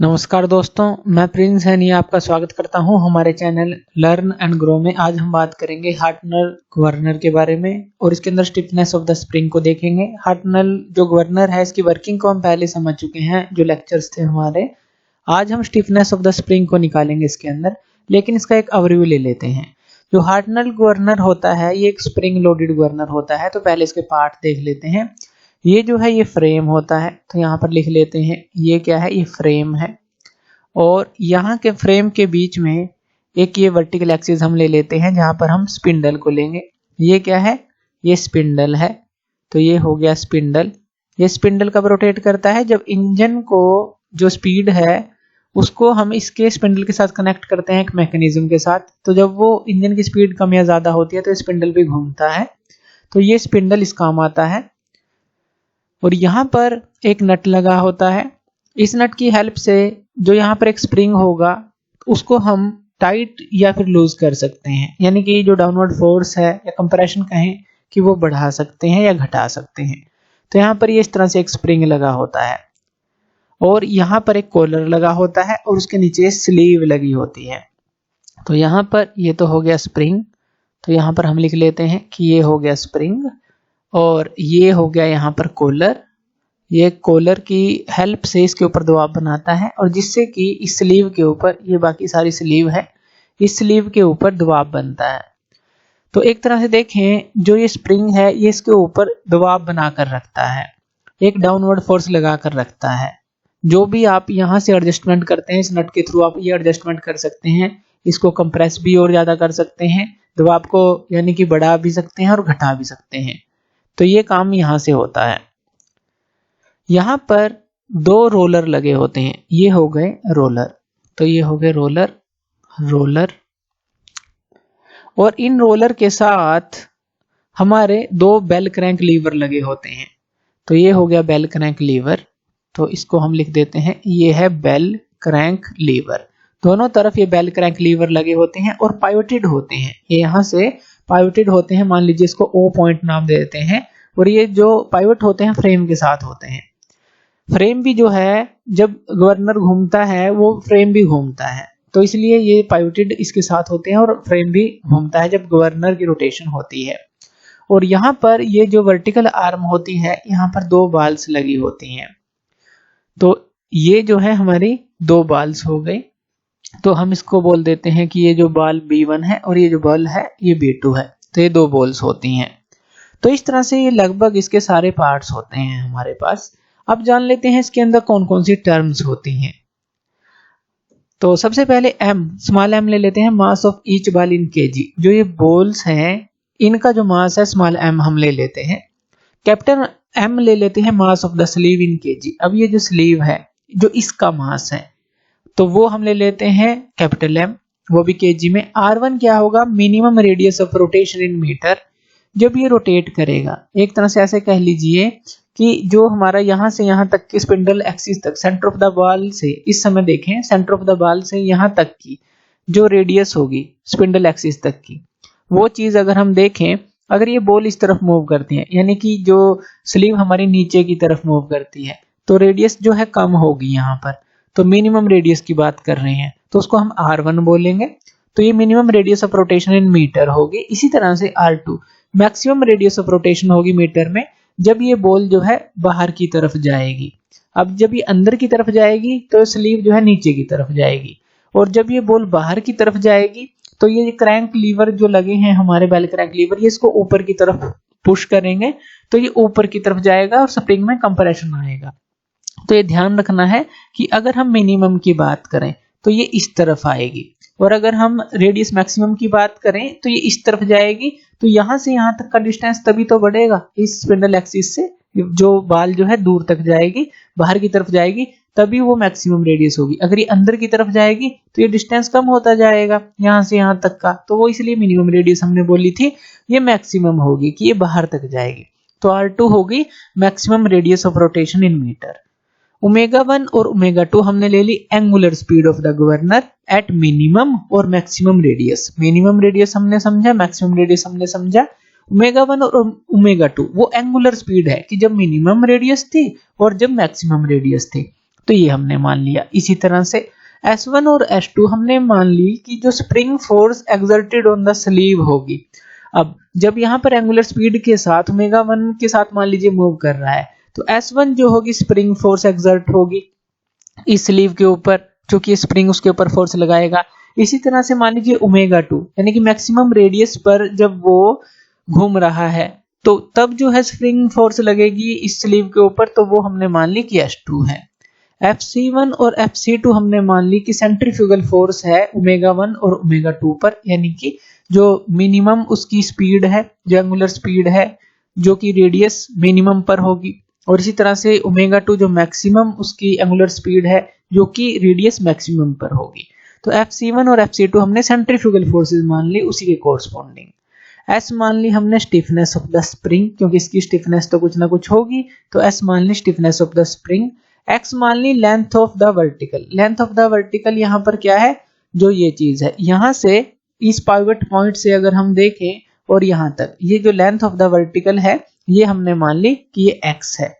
नमस्कार दोस्तों, मैं प्रिंस सैनी आपका स्वागत करता हूं हमारे चैनल लर्न एंड ग्रो में। आज हम बात करेंगे हार्टनल गवर्नर के बारे में और इसके अंदर स्टिफनेस ऑफ द स्प्रिंग को देखेंगे। हार्टनल जो गवर्नर है इसकी वर्किंग को हम पहले समझ चुके हैं, जो लेक्चर्स थे हमारे। आज हम स्टिफनेस ऑफ द स्प्रिंग को निकालेंगे इसके अंदर, लेकिन इसका एक ओवरव्यू ले लेते हैं। जो हार्टनल गवर्नर होता है ये एक स्प्रिंग लोडेड गवर्नर होता है। तो पहले इसके पार्ट देख लेते हैं। ये जो है ये फ्रेम होता है, तो यहाँ पर लिख लेते हैं ये क्या है, ये फ्रेम है। और यहाँ के फ्रेम के बीच में एक ये वर्टिकल एक्सिस हम ले लेते हैं, जहाँ पर हम स्पिंडल को लेंगे। ये क्या है, ये स्पिंडल है। तो ये हो गया स्पिंडल। ये स्पिंडल कब रोटेट करता है, जब इंजन को जो स्पीड है उसको हम इसके स्पिंडल के साथ कनेक्ट करते हैं एक मैकेनिज्म के साथ। तो जब वो इंजन की स्पीड कम या ज्यादा होती है तो स्पिंडल भी घूमता है। तो ये स्पिंडल इस काम आता है। और यहाँ पर एक नट लगा होता है। इस नट की हेल्प से जो यहाँ पर एक स्प्रिंग होगा उसको हम टाइट या फिर लूज कर सकते हैं, यानी कि जो डाउनवर्ड फोर्स है या कंप्रेशन कहें कि वो बढ़ा सकते हैं या घटा सकते हैं। तो यहाँ पर ये इस तरह से एक स्प्रिंग लगा होता है और यहाँ पर एक कॉलर लगा होता है और उसके नीचे स्लीव लगी होती है। तो यहाँ पर ये तो हो गया स्प्रिंग। तो यहाँ पर हम लिख लेते हैं कि ये हो गया स्प्रिंग और ये हो गया यहाँ पर कॉलर। ये कॉलर की हेल्प से इसके ऊपर दबाव बनाता है और जिससे कि इस स्लीव के ऊपर, ये बाकी सारी स्लीव है, इस स्लीव के ऊपर दबाव बनता है। तो एक तरह से देखें, जो ये स्प्रिंग है ये इसके ऊपर दबाव बनाकर रखता है, एक डाउनवर्ड फोर्स लगा कर रखता है। जो भी आप यहाँ से एडजस्टमेंट करते हैं इस नट के थ्रू आप ये एडजस्टमेंट कर सकते हैं। इसको कंप्रेस भी और ज्यादा कर सकते हैं, दबाव को यानी कि बढ़ा भी सकते हैं और घटा भी सकते हैं। तो ये काम यहाँ से होता है। यहाँ पर दो रोलर लगे होते हैं, ये हो गए रोलर। तो ये हो गए रोलर, रोलर। और इन रोलर के साथ हमारे दो बेल क्रैंक लीवर लगे होते हैं। तो ये हो गया बेल क्रैंक लीवर। तो इसको हम लिख देते हैं, ये है बेल क्रैंक लीवर। दोनों तरफ ये बेल क्रैंक लीवर लगे होते हैं और पाइवटेड होते हैं। ये यहाँ से पाइवटेड होते हैं, मान लीजिए इसको O पॉइंट नाम दे देते हैं। और ये जो पाइवट होते हैं फ्रेम के साथ होते हैं। फ्रेम भी जो है जब गवर्नर घूमता है वो फ्रेम भी घूमता है, तो इसलिए ये पाइवटेड इसके साथ होते हैं और फ्रेम भी घूमता है जब गवर्नर की रोटेशन होती है। और यहाँ पर ये जो वर्टिकल आर्म होती है यहाँ पर दो बाल्स लगी होती हैं। तो ये जो है हमारी दो बाल्स हो गई। तो हम इसको बोल देते हैं कि ये जो बॉल B1 है और ये जो बॉल है ये B2 है। तो ये दो बॉल्स होती हैं। तो इस तरह से ये लगभग इसके सारे पार्ट्स होते हैं हमारे पास। अब जान लेते हैं इसके अंदर कौन कौन सी टर्म्स होती हैं। तो सबसे पहले m, स्मॉल m ले लेते हैं, mass of each ball in kg। जो ये बॉल्स हैं इनका जो मास है स्मॉल m हम ले लेते हैं। कैपिटल M ले लेते हैं, mass of the sleeve in kg। अब ये जो स्लीव है जो इसका मास है तो वो हम ले लेते हैं कैपिटल M, वो भी kg में। R1 क्या होगा, minimum radius of rotation in meter. जब ये रोटेट करेगा, एक तरह से ऐसे कह लीजिए कि जो हमारा यहाँ से यहाँ तक की स्पिंडल एक्सिस तक, सेंटर ऑफ द बॉल से, इस समय देखें सेंटर ऑफ द बॉल से यहाँ तक की जो रेडियस होगी स्पिंडल एक्सिस तक की, वो चीज अगर हम देखें, अगर ये बॉल इस तरफ मूव करती है यानी कि जो स्लीव हमारी नीचे की तरफ मूव करती है तो रेडियस जो है कम होगी यहाँ पर। तो मिनिमम रेडियस की बात कर रहे हैं तो उसको हम R1 बोलेंगे। तो ये minimum radius of rotation in meter होगी। इसी तरह से R2 maximum radius of rotation होगी मीटर में जब ये बॉल जो है बाहर की तरफ जाएगी। अब जब ये अंदर की तरफ जाएगी तो स्लीव जो है नीचे की तरफ जाएगी, और जब ये बॉल बाहर की तरफ जाएगी तो ये क्रैंक लीवर जो लगे हैं हमारे बेल क्रैंक लीवर, ये इसको ऊपर की तरफ पुश करेंगे तो ये ऊपर की तरफ जाएगा और स्प्रिंग में कंप्रेशन आएगा। तो ये ध्यान रखना है कि अगर हम मिनिमम की बात करें तो ये इस तरफ आएगी, और अगर हम रेडियस मैक्सिमम की बात करें तो ये इस तरफ जाएगी। तो यहाँ से यहाँ तक का डिस्टेंस तभी तो बढ़ेगा, इस स्पिंडल एक्सिस से जो बाल जो है दूर तक जाएगी, बाहर की तरफ जाएगी, तभी वो मैक्सिमम रेडियस होगी। अगर ये अंदर की तरफ जाएगी तो ये डिस्टेंस कम होता जाएगा यहाँ से यहाँ तक का, तो वो इसलिए मिनिमम रेडियस हमने बोली थी, ये मैक्सिमम होगी कि ये बाहर तक जाएगी। तो R2 होगी maximum radius of rotation in meter. ω1 और ω2 हमने ले ली angular speed of the governor at minimum और मैक्सिमम रेडियस। मिनिमम रेडियस हमने समझा, मैक्सिमम रेडियस हमने समझा। ω1 और ω2 वो एंगुलर स्पीड है कि जब मिनिमम रेडियस थी और जब मैक्सिमम रेडियस थी। तो ये हमने मान लिया। इसी तरह से S1 और S2 हमने मान ली कि जो spring force exerted on the sleeve होगी। अब जब यहाँ पर एंगुलर स्पीड के साथ ओमेगा 1 के साथ मान लीजिए मूव कर रहा है, तो S1 जो होगी स्प्रिंग फोर्स एक्सर्ट होगी इस स्लीव के ऊपर, क्योंकि स्प्रिंग उसके ऊपर फोर्स लगाएगा। इसी तरह से मान लीजिए ओमेगा 2 यानी कि मैक्सिमम रेडियस पर जब वो घूम रहा है तो तब जो है स्प्रिंग फोर्स लगेगी इस स्लीव के ऊपर, तो वो हमने मान ली कि S2 है। FC1 और FC2 हमने मान ली कि सेंट्रीफ्यूगल फोर्स है ओमेगा 1 और ओमेगा 2 पर, यानी कि जो मिनिमम उसकी स्पीड है, जो एंगुलर स्पीड है जो कि रेडियस मिनिमम पर होगी, और इसी तरह से ओमेगा 2 जो मैक्सिमम उसकी एंगुलर स्पीड है जो कि रेडियस मैक्सिमम पर होगी। तो FC1 और FC2 हमने सेंट्रीफ्यूगल फोर्सेस मान ली उसी के कोरस्पॉन्डिंग। S मान ली हमने स्टिफनेस ऑफ द स्प्रिंग, क्योंकि इसकी स्टिफनेस तो कुछ ना कुछ होगी, तो S मान ली stiffness of the spring. X मान ली length of the vertical. Length of the vertical यहाँ पर क्या है, जो ये चीज है, यहाँ से इस पाइवट पॉइंट से अगर हम देखें और यहाँ तक, ये जो लेंथ ऑफ द वर्टिकल है ये हमने मान ली कि ये X है।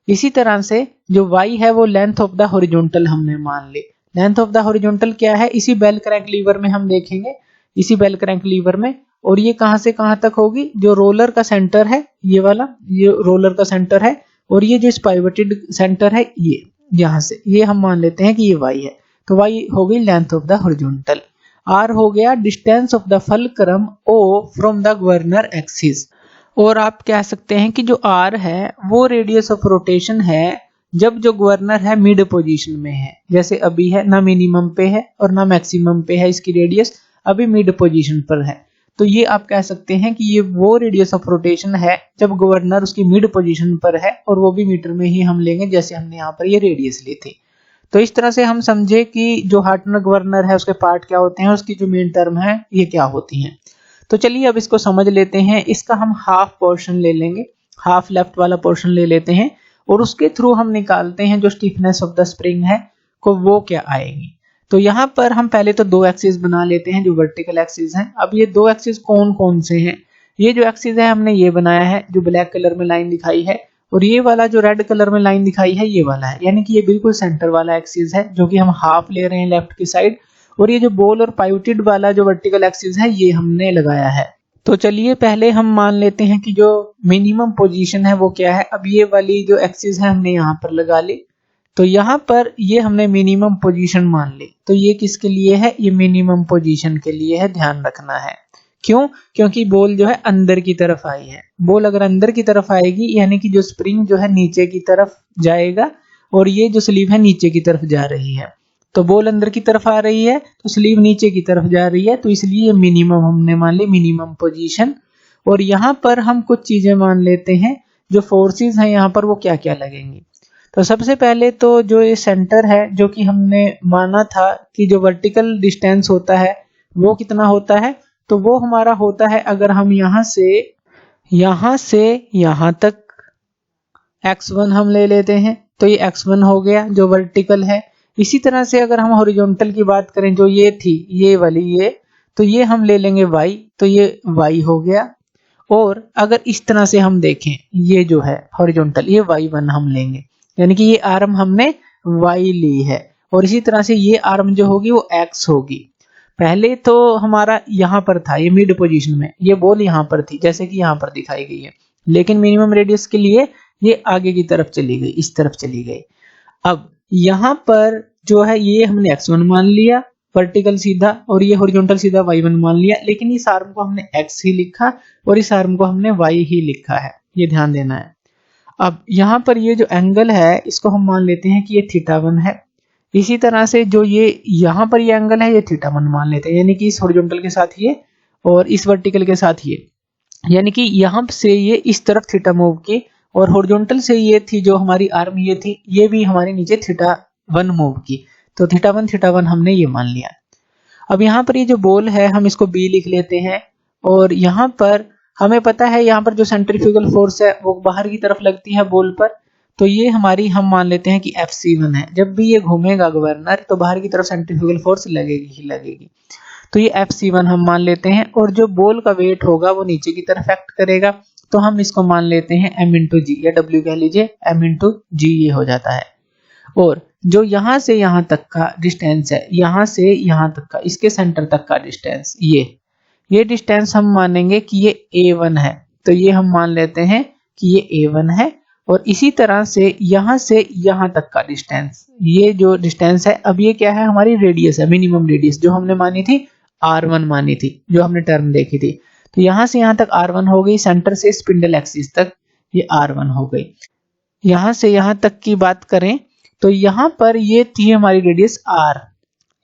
इसी तरह से जो Y है वो लेंथ ऑफ द हॉरिजॉन्टल हमने मान ली। लेंथ ऑफ द हॉरिजॉन्टल क्या है, इसी बेल क्रैंक लीवर में हम देखेंगे, इसी बेल क्रैंक लीवर में, और ये कहां से कहां तक होगी, जो रोलर का सेंटर है ये वाला, ये रोलर का सेंटर है, और ये जो पाइवटेड सेंटर है ये यहां से, ये हम मान लेते हैं कि ये Y है। तो Y हो गई length of the horizontal. R हो गया distance of the fulcrum O from the governor axis, और आप कह सकते हैं कि जो R है वो रेडियस ऑफ रोटेशन है जब जो गवर्नर है मिड पोजीशन में है, जैसे अभी है, ना मिनिमम पे है और ना मैक्सिमम पे है, इसकी रेडियस अभी मिड पोजीशन पर है। तो ये आप कह सकते हैं कि ये वो रेडियस ऑफ रोटेशन है जब गवर्नर उसकी मिड पोजीशन पर है, और वो भी मीटर में ही हम लेंगे जैसे हमने यहाँ पर ये रेडियस ली थी। तो इस तरह से हम समझे कि जो हार्टनर गवर्नर है उसके पार्ट क्या होते हैं, उसकी जो मेन टर्म है ये क्या होती हैं। तो चलिए अब इसको समझ लेते हैं। इसका हम हाफ पोर्शन ले लेंगे, हाफ लेफ्ट वाला पोर्शन ले लेते हैं, और उसके थ्रू हम निकालते हैं जो स्टिफनेस ऑफ द स्प्रिंग है को वो क्या आएगी। तो यहाँ पर हम पहले तो दो एक्सिस बना लेते हैं जो वर्टिकल एक्सिस हैं। अब ये दो एक्सिस कौन कौन से हैं, ये जो एक्सिस है हमने ये बनाया है जो ब्लैक कलर में लाइन दिखाई है, और ये वाला जो रेड कलर में लाइन दिखाई है ये वाला है, यानी कि ये बिल्कुल सेंटर वाला एक्सिस है जो कि हम हाफ ले रहे हैं लेफ्ट की साइड, और ये जो बॉल और पाइवटेड वाला जो वर्टिकल एक्सिस है ये हमने लगाया है। तो चलिए पहले हम मान लेते हैं कि जो मिनिमम पोजीशन है वो क्या है। अब ये वाली जो एक्सिस है हमने यहाँ पर लगा ली, तो यहाँ पर ये हमने मिनिमम पोजीशन मान ली। तो ये किसके लिए है, ये मिनिमम पोजीशन के लिए है, ध्यान रखना है। क्यों, क्योंकि बॉल जो है अंदर की तरफ आई है। बॉल अगर अंदर की तरफ आएगी यानी कि जो स्प्रिंग जो है नीचे की तरफ जाएगा, और ये जो स्लीव है नीचे की तरफ जा रही है। तो बॉल अंदर की तरफ आ रही है तो स्लीव नीचे की तरफ जा रही है, तो इसलिए मिनिमम हमने मान ली मिनिमम पोजीशन। और यहाँ पर हम कुछ चीजें मान लेते हैं, जो फोर्सेस हैं यहाँ पर वो क्या क्या लगेंगी। तो सबसे पहले तो जो ये सेंटर है, जो कि हमने माना था कि जो वर्टिकल डिस्टेंस होता है वो कितना होता है, तो वो हमारा होता है, अगर हम यहाँ से यहाँ तक x1 हम ले लेते हैं तो ये x1 हो गया जो वर्टिकल है। इसी तरह से अगर हम हॉरिजॉन्टल की बात करें जो ये थी, ये वाली ये, तो ये हम ले लेंगे y, तो ये y हो गया। और अगर इस तरह से हम देखें, ये जो है हॉरिजॉन्टल ये y1 हम लेंगे, यानी कि ये आर्म हमने y ली है, और इसी तरह से ये आर्म जो होगी वो x होगी। पहले तो हमारा यहाँ पर था ये मिड पोजीशन में, ये बॉल यहाँ पर थी जैसे कि यहाँ पर दिखाई गई है, लेकिन मिनिमम रेडियस के लिए ये आगे की तरफ चली गई, इस तरफ चली गई। अब यहाँ पर जो है ये हमने x1 मान लिया वर्टिकल सीधा, और ये हॉरिजॉन्टल सीधा y1 मान लिया, लेकिन इस आर्म को हमने x ही लिखा और इस आर्म को हमने y ही लिखा है, ये ध्यान देना है। अब यहाँ पर ये जो एंगल है इसको हम मान लेते हैं कि ये θ1 है। इसी तरह से जो ये यहाँ पर ये एंगल है ये θ1 मान लेते हैं, यानी कि इस हॉरिजॉन्टल के साथ ये और इस वर्टिकल के साथ ये, यानी कि यहाँ से ये इस तरफ थीटा मूव की, और हॉरिजॉन्टल से ये थी जो हमारी आर्म ये थी, ये भी हमारे नीचे θ1 मूव की, तो θ1 हमने ये मान लिया। अब यहाँ पर ये जो बॉल है हम इसको B लिख लेते हैं, और यहाँ पर हमें पता है यहाँ पर जो सेंट्रीफ्यूगल फोर्स है वो बाहर की तरफ लगती है बॉल पर, तो ये हमारी हम मान लेते हैं कि FC1 है। जब भी ये घूमेगा गवर्नर तो बाहर की तरफ सेंट्रीफ्यूगल फोर्स लगेगी ही लगेगी, तो ये FC1 हम मान लेते हैं। और जो बॉल का वेट होगा वो नीचे की तरफ एक्ट करेगा, तो हम इसको मान लेते हैं M × G, या W कह लीजिए M × G ये हो जाता है। और जो यहाँ से यहाँ तक का डिस्टेंस है, यहाँ से यहाँ तक का, इसके सेंटर तक का डिस्टेंस, ये डिस्टेंस हम मानेंगे कि ये A1 है। तो ये हम मान लेते हैं कि ये A1 है। और इसी तरह से यहाँ तक का डिस्टेंस, ये जो डिस्टेंस है, अब ये क्या है, हमारी रेडियस है, मिनिमम रेडियस जो हमने मानी थी R1 मानी थी, जो हमने टर्म देखी थी। तो यहाँ से यहाँ तक R1 हो गई, सेंटर से स्पिंडल एक्सिस तक ये R1 हो गई। यहाँ से यहाँ तक की बात करें तो यहाँ पर ये थी हमारी रेडियस R,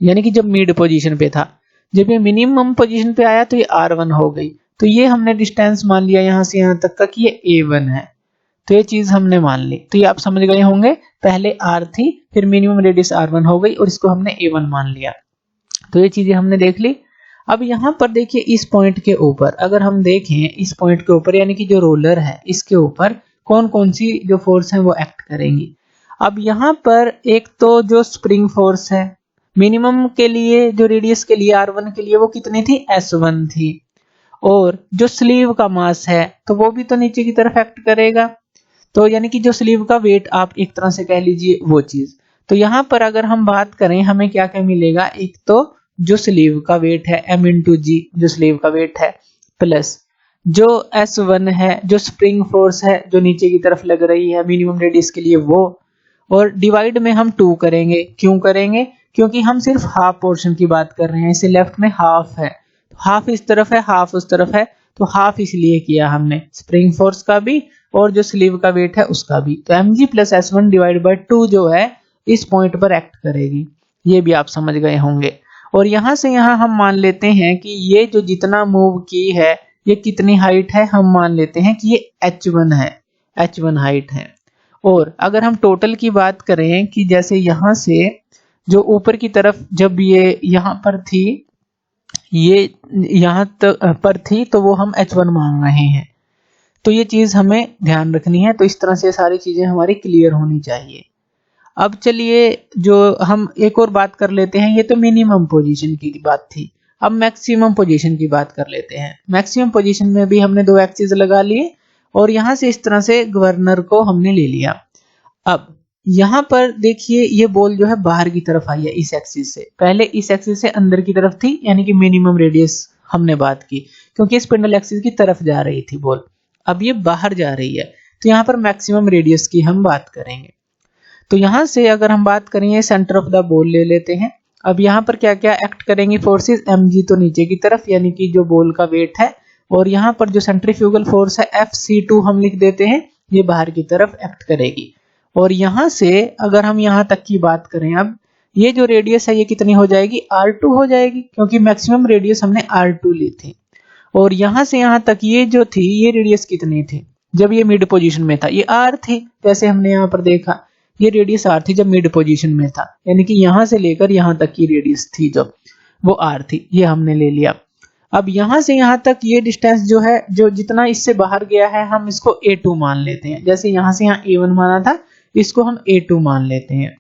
यानी कि जब मिड पोजीशन पे था। जब ये मिनिमम पोजीशन पे आया तो ये R1 हो गई। तो ये हमने डिस्टेंस मान लिया यहाँ से यहाँ तक का कि ये A1 है। तो ये चीज हमने मान ली। तो ये आप समझ गए होंगे, पहले R थी, फिर मिनिमम रेडियस R1 हो गई और इसको हमने A1 मान लिया। तो ये चीजें हमने देख ली। अब यहाँ पर देखिए, इस पॉइंट के ऊपर अगर हम देखें, इस पॉइंट के ऊपर यानी कि जो रोलर है इसके ऊपर कौन कौन सी जो फोर्स है वो एक्ट करेंगी। अब यहाँ पर एक तो जो स्प्रिंग फोर्स है, मिनिमम के लिए जो रेडियस के लिए R1 के लिए वो कितनी थी, S1 थी। और जो स्लीव का मास है तो वो भी तो नीचे की तरफ एक्ट करेगा। तो यानी कि जो स्लीव का वेट आप एक तरह से कह लीजिए वो चीज। तो यहाँ पर अगर हम बात करें हमें क्या क्या मिलेगा, एक तो जो स्लीव का वेट है M×G, जो स्लीव का वेट है, प्लस जो S1 है, जो स्प्रिंग फोर्स है जो नीचे की तरफ लग रही है मिनिमम रेडियस के लिए वो, और डिवाइड में हम 2 करेंगे। क्यों करेंगे, क्योंकि हम सिर्फ हाफ पोर्शन की बात कर रहे हैं। इसे लेफ्ट में हाफ है, हाफ इस तरफ है, हाफ उस तरफ है, तो हाफ इसलिए किया हमने, स्प्रिंग फोर्स का भी और जो स्लीव का वेट है उसका भी। तो mg + S1 / 2 जो है इस पॉइंट पर एक्ट करेगी, ये भी आप समझ गए होंगे। और यहाँ से यहाँ हम मान लेते हैं कि ये जो जितना मूव की है ये कितनी हाइट है, हम मान लेते हैं कि ये h1 है, h1 हाइट है। और अगर हम टोटल की बात करें कि जैसे यहाँ से जो ऊपर की तरफ जब ये यहाँ पर थी, ये यहाँ पर थी, तो वो हम h1 मान रहे हैं। तो ये चीज हमें ध्यान रखनी है। तो इस तरह से सारी चीजें हमारी क्लियर होनी चाहिए। अब चलिए जो हम एक और बात कर लेते हैं, ये तो मिनिमम पोजीशन की बात थी। अब मैक्सिमम पोजीशन की बात कर लेते हैं। मैक्सिमम पोजीशन में भी हमने 2 एक्सिस लगा लिए और यहाँ से इस तरह से गवर्नर को हमने ले लिया। अब यहाँ पर देखिए, ये बॉल जो है बाहर की तरफ आई है इस एक्सिस से, पहले इस एक्सिस से अंदर की तरफ थी, यानी कि मिनिमम रेडियस हमने बात की, क्योंकि स्पिंडल एक्सिस की तरफ जा रही थी बॉल। अब ये बाहर जा रही है, तो यहाँ पर मैक्सिमम रेडियस की हम बात करेंगे। तो यहाँ से अगर हम बात करें, सेंटर ऑफ द बॉल ले लेते हैं। अब यहाँ पर क्या क्या एक्ट करेंगी फोर्सेस, mg तो नीचे की तरफ यानी कि जो बॉल का वेट है, और यहाँ पर जो सेंट्रीफ्यूगल फोर्स है Fc2 हम लिख देते हैं, ये बाहर की तरफ एक्ट करेगी। और यहाँ से अगर हम यहाँ तक की बात करें, अब ये जो रेडियस है ये कितनी हो जाएगी, R2 हो जाएगी, क्योंकि मैक्सिमम रेडियस हमने R2 ली थी। और यहाँ से यहाँ तक ये जो थी, ये रेडियस कितनी थी जब ये मिड पोजीशन में था, ये R थी। जैसे हमने यहाँ पर देखा, ये रेडियस R थी जब मिड पोजीशन में था, यानी कि यहाँ से लेकर यहाँ तक की रेडियस थी जब वो R थी, ये हमने ले लिया। अब यहाँ से यहाँ तक ये डिस्टेंस जो है, जो जितना इससे बाहर गया है, हम इसको A2 मान लेते हैं। जैसे यहाँ से यहाँ A1 माना था, इसको हम A2 मान लेते हैं।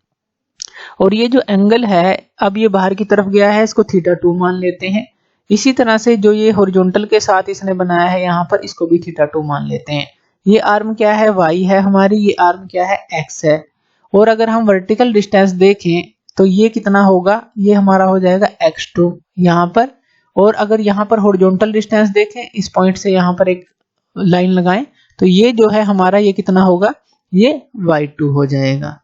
और ये जो एंगल है, अब ये बाहर की तरफ गया है, इसको θ2 मान लेते हैं। इसी तरह से जो ये हॉरिजॉन्टल के साथ इसने बनाया है यहाँ पर, इसको भी θ2 मान लेते हैं। ये आर्म क्या है, y है हमारी, ये आर्म क्या है, x है। और अगर हम वर्टिकल डिस्टेंस देखें तो ये कितना होगा, ये हमारा हो जाएगा x2 यहाँ पर। और अगर यहाँ पर हॉरिजॉन्टल डिस्टेंस देखें, इस पॉइंट से यहाँ पर एक लाइन लगाएं, तो ये जो है हमारा, ये कितना होगा, ये y2 हो जाएगा।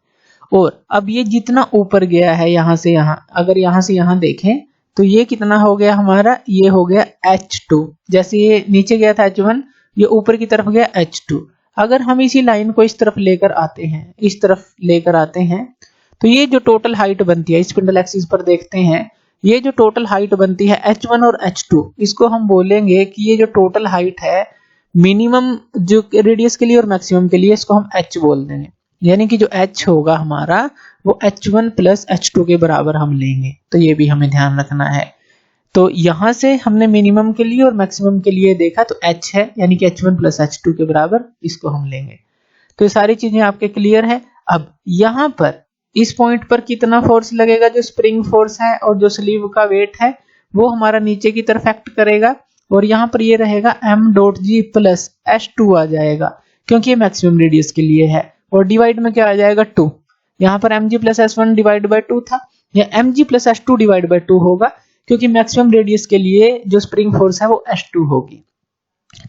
और अब ये जितना ऊपर गया है यहाँ से यहाँ, अगर यहाँ से यहाँ देखें तो ये कितना हो गया हमारा, ये हो गया h2। जैसे ये नीचे गया था h1, ये ऊपर की तरफ गया h2। अगर हम इसी लाइन को इस तरफ लेकर आते हैं, इस तरफ लेकर आते हैं, तो ये जो टोटल हाइट बनती है, स्पिंडल एक्सिस पर देखते हैं, ये जो टोटल हाइट बनती है h1 और h2, इसको हम बोलेंगे कि ये जो टोटल हाइट है मिनिमम जो रेडियस के लिए और मैक्सिमम के लिए, इसको हम h बोल देंगे। यानी कि जो h होगा हमारा, वो h1 + h2 के बराबर हम लेंगे। तो ये भी हमें ध्यान रखना है। तो यहाँ से हमने मिनिमम के लिए और मैक्सिमम के लिए देखा, तो h है, यानी कि h1 + h2 के बराबर इसको हम लेंगे। तो ये सारी चीजें आपके क्लियर है। अब यहाँ पर इस पॉइंट पर कितना फोर्स लगेगा, जो स्प्रिंग फोर्स है और जो स्लीव का वेट है वो हमारा नीचे की तरफ एक्ट करेगा। और यहाँ पर ये रहेगा m.g + h2 आ जाएगा, क्योंकि ये मैक्सिमम रेडियस के लिए है। और डिवाइड में क्या आ जाएगा, 2, यहाँ पर mg plus s1 divide by 2 था, या mg plus s2 divide by 2 होगा, क्योंकि मैक्सिमम रेडियस के लिए जो स्प्रिंग फोर्स है वो s2 होगी।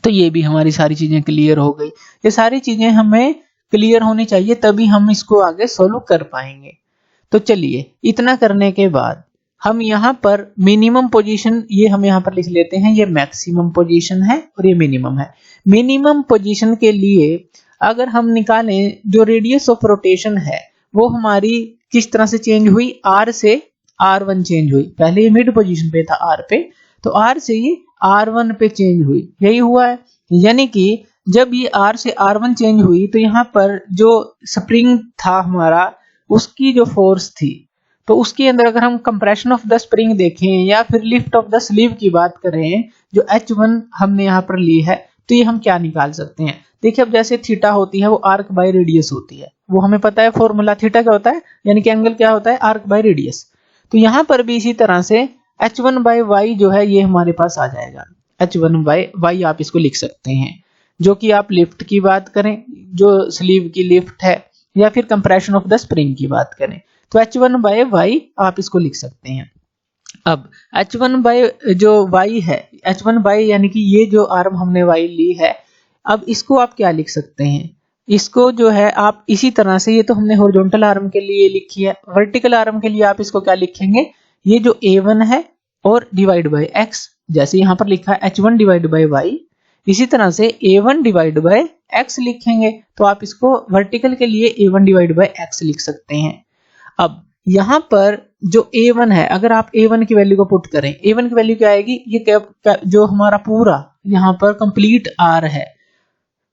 तो ये भी हमारी सारी चीजें क्लियर हो गई। ये सारी चीजें हमें क्लियर होनी चाहिए, तभी हम इसको आगे सोल्व कर पाएंगे। तो चलिए, इतना करने के बाद हम यहाँ पर मिनिमम पोजीशन, ये हम यहाँ पर लिख लेते हैं, ये मैक्सिमम पोजीशन है और ये मिनिमम है। मिनिमम पोजीशन के लिए अगर हम निकालें, जो रेडियस ऑफ रोटेशन है वो हमारी किस तरह से चेंज हुई, r से r1 चेंज हुई। पहले ये मिड पोजीशन पे था r पे, तो r से ये r1 पे चेंज हुई, यही हुआ है। यानी कि जब ये r से r1 चेंज हुई तो यहाँ पर जो स्प्रिंग था हमारा, उसकी जो फोर्स थी, तो उसके अंदर अगर हम कंप्रेशन ऑफ द स्प्रिंग देखें या फिर लिफ्ट ऑफ द स्लीव की बात करें, जो H1 हमने यहाँ पर ली है, तो ये हम क्या निकाल सकते हैं। देखिए, अब जैसे थीटा होती है वो आर्क बाय रेडियस होती है, वो हमें पता है फॉर्मूला। थीटा क्या होता है, यानी कि एंगल क्या होता है, आर्क बाय रेडियस। तो यहाँ पर भी इसी तरह से H1 बाय वाई जो है ये हमारे पास आ जाएगा। H1 बाय वाई आप इसको लिख सकते हैं, जो कि आप लिफ्ट की बात करें, जो स्लीव की लिफ्ट है, या फिर कंप्रेशन ऑफ द स्प्रिंग की बात करें, तो H1 बाय वाई आप इसको लिख सकते हैं। अब H1 बाय जो y है, H1 बाय यानी कि ये जो आर्म हमने y ली है, अब इसको आप क्या लिख सकते हैं, इसको जो है आप इसी तरह से, ये तो हमने हॉरिजॉन्टल आर्म के लिए लिखी है, वर्टिकल आर्म के लिए आप इसको क्या लिखेंगे, ये जो A1 है और डिवाइड बाय x, जैसे यहाँ पर लिखा है H1 डिवाइड बाय y, इसी तरह से A1 डिवाइड बाय x लिखेंगे। तो आप इसको वर्टिकल के लिए A1 डिवाइड बाय x लिख सकते हैं। अब यहाँ पर जो A1 है, अगर आप A1 की वैल्यू को पुट करें, A1 की वैल्यू क्या आएगी, ये जो हमारा पूरा यहाँ पर कंप्लीट R है,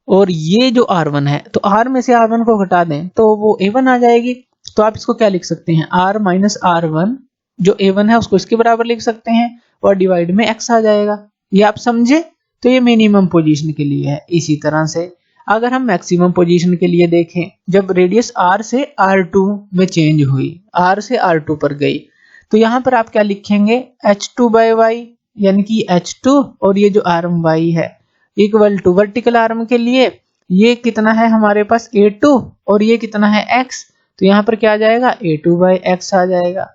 और ये जो R1 है, तो R में से R1 को घटा दें तो वो A1 आ जाएगी। तो आप इसको क्या लिख सकते हैं, R माइनस R1, जो A1 है उसको इसके बराबर लिख सकते हैं, और डिवाइड में x आ जाएगा। ये आप समझे। तो ये मिनिमम पोजीशन के लिए है। इसी तरह से अगर हम मैक्सिमम पोजीशन के लिए देखें, जब रेडियस r से r2 में चेंज हुई, r से r2 पर गई, तो यहाँ पर आप क्या लिखेंगे, h2 बाय y, यानी कि h2 और ये जो आर्म y है इक्वल टू वर्टिकल आर्म के लिए ये कितना है हमारे पास a2 और ये कितना है x, तो यहाँ पर क्या आ जाएगा, a2 बाय x आ जाएगा।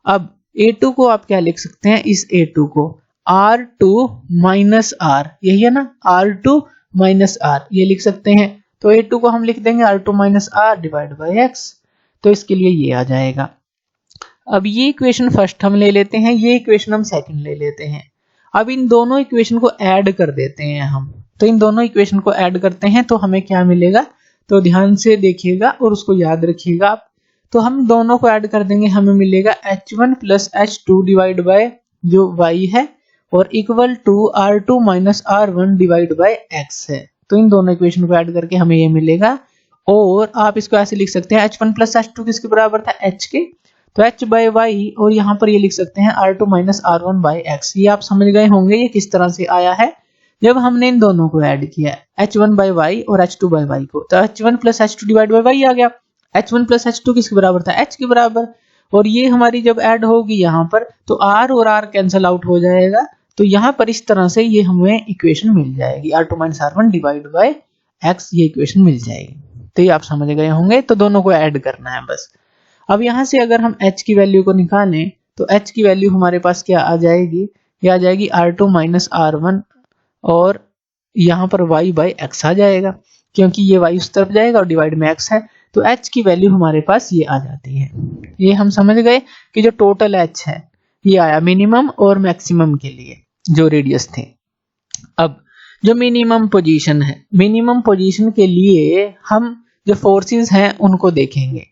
अब a2 को आप क्या लिख सकते हैं, इस a2 को r2 माइनस r, यही है ना, r2 माइनस r, ये लिख सकते हैं। तो a2 को हम लिख देंगे r2 minus r divide by x, तो इसके लिए ये आ जाएगा। अब ये इक्वेशन फर्स्ट हम ले लेते हैं, ये इक्वेशन हम सेकंड ले लेते हैं। अब इन दोनों इक्वेशन को ऐड कर देते हैं हम, तो इन दोनों इक्वेशन को ऐड करते हैं तो हमें क्या मिलेगा, तो ध्यान से देखिएगा और उसको याद रखिएगा आप। तो हम दोनों को ऐड कर देंगे, हमें मिलेगा h1 plus h2 divide by जो y है, और equal to r2 minus r1 divide by x है। तो इन दोनों इक्वेशन को ऐड करके हमें ये मिलेगा। और आप इसको ऐसे लिख सकते हैं, h1 प्लस h2 किसके बराबर था, h के, तो h बाय y, और यहाँ पर ये लिख सकते हैं r2 minus r1 bye x। ये आप समझ गए होंगे ये किस तरह से आया है, जब हमने इन दोनों को ऐड किया, h1 बाय y और h2 बाय y को, तो h1 plus h2 divide bye y आ गया। h1 प्लस h2 किसके बराबर था, h के बराबर, और ये हमारी जब ऐड होगी यहाँ पर, तो r और r कैंसिल आउट हो जाएगा। तो यहाँ पर इस तरह से ये हमें इक्वेशन मिल जाएगी, r2 minus r1 divide by x, ये इक्वेशन मिल जाएगी। तो ये आप समझ गए होंगे। तो दोनों को ऐड करना है बस। अब यहाँ से अगर हम h की वैल्यू को निकालें, तो h की वैल्यू हमारे पास क्या आ जाएगी, ये आ जाएगी r2 माइनस r1, और यहाँ पर y बाई x आ जाएगा, क्योंकि ये y उस तरफ जाएगा और डिवाइड में x है, तो h की वैल्यू हमारे पास ये आ जाती है। ये हम समझ गए कि जो टोटल h है ये आया मिनिमम और मैक्सिमम के लिए जो रेडियस थे। अब जो मिनिमम पोजीशन है, मिनिमम पोजीशन के लिए हम जो फोर्सेस हैं उनको देखेंगे।